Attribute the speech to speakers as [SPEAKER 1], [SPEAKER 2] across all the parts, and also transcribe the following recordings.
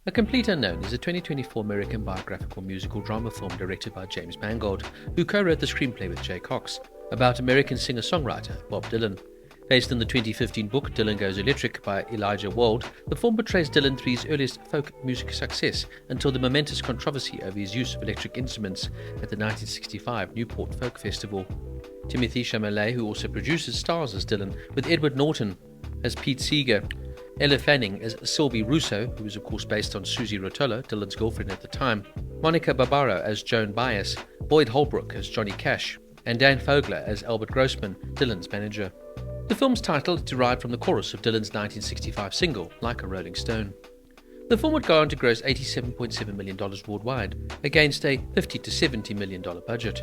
[SPEAKER 1] A Complete Unknown is a 2024 American biographical musical drama film directed by James Mangold, who co-wrote the screenplay with Jay Cox, about American singer-songwriter Bob Dylan. Based on the 2015 book Dylan Goes Electric by Elijah Wald, the film portrays Dylan through his earliest folk music success until the momentous controversy over his use of electric instruments at the 1965 Newport Folk Festival. Timothée Chalamet, who also produces, stars as Dylan, with Edward Norton as Pete Seeger, Elle Fanning as Sylvie Russo, who was of course based on Susie Rotolo, Dylan's girlfriend at the time, Monica Barbaro as Joan Baez, Boyd Holbrook as Johnny Cash, and Dan Fogler as Albert Grossman, Dylan's manager. The film's title is derived from the chorus of Dylan's 1965 single, Like a Rolling Stone. The film would go on to gross $87.7 million worldwide, against a $50 to $70 million budget.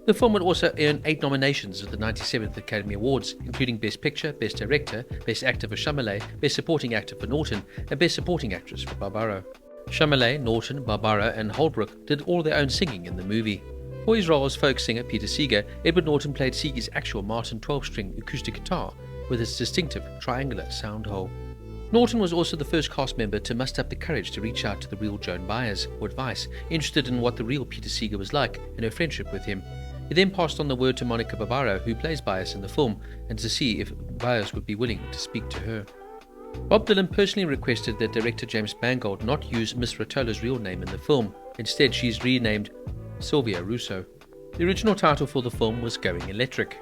[SPEAKER 1] The film would also earn 8 nominations at the 97th Academy Awards, including Best Picture, Best Director, Best Actor for Chalamet, Best Supporting Actor for Norton, and Best Supporting Actress for Barbaro. Chalamet, Norton, Barbaro, and Holbrook did all their own singing in the movie. For his role as folk singer Peter Seeger, Edward Norton played Seeger's actual Martin 12-string acoustic guitar with its distinctive triangular sound hole. Norton was also the first cast member to muster up the courage to reach out to the real Joan Baez for advice, interested in what the real Peter Seeger was like and her friendship with him. He then passed on the word to Monica Barbaro, who plays Baez in the film, and to see if Baez would be willing to speak to her. Bob Dylan personally requested that director James Mangold not use Miss Rotolo's real name in the film. Instead, she's renamed Sylvia Russo. The original title for the film was Going Electric.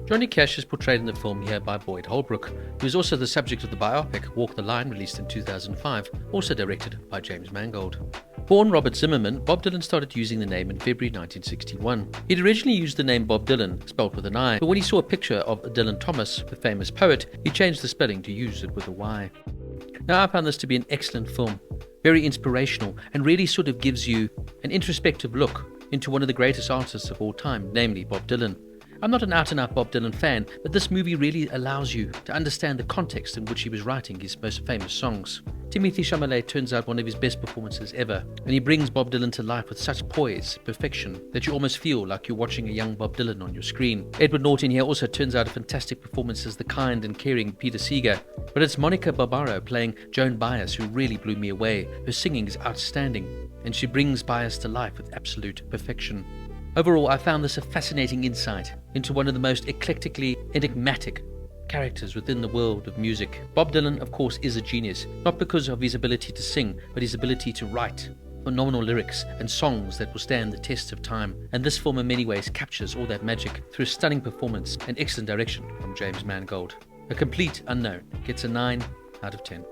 [SPEAKER 1] Johnny Cash is portrayed in the film here by Boyd Holbrook, who is also the subject of the biopic Walk the Line, released in 2005, also directed by James Mangold. Born Robert Zimmerman, Bob Dylan started using the name in February 1961. He'd originally used the name Bob Dylan, spelled with an I, but when he saw a picture of Dylan Thomas, the famous poet, he changed the spelling to use it with a Y. Now, I found this to be an excellent film, very inspirational, and really sort of gives you an introspective look into one of the greatest artists of all time, namely Bob Dylan. I'm not an out-and-out Bob Dylan fan, but this movie really allows you to understand the context in which he was writing his most famous songs. Timothée Chalamet turns out one of his best performances ever, and he brings Bob Dylan to life with such poise, perfection, that you almost feel like you're watching a young Bob Dylan on your screen. Edward Norton here also turns out a fantastic performance as the kind and caring Peter Seeger, but it's Monica Barbaro playing Joan Baez who really blew me away. Her singing is outstanding, and she brings Baez to life with absolute perfection. Overall, I found this a fascinating insight into one of the most eclectically enigmatic characters within the world of music. Bob Dylan, of course, is a genius, not because of his ability to sing, but his ability to write phenomenal lyrics and songs that will stand the test of time. And this film in many ways captures all that magic through a stunning performance and excellent direction from James Mangold. A Complete Unknown gets a 9 out of 10.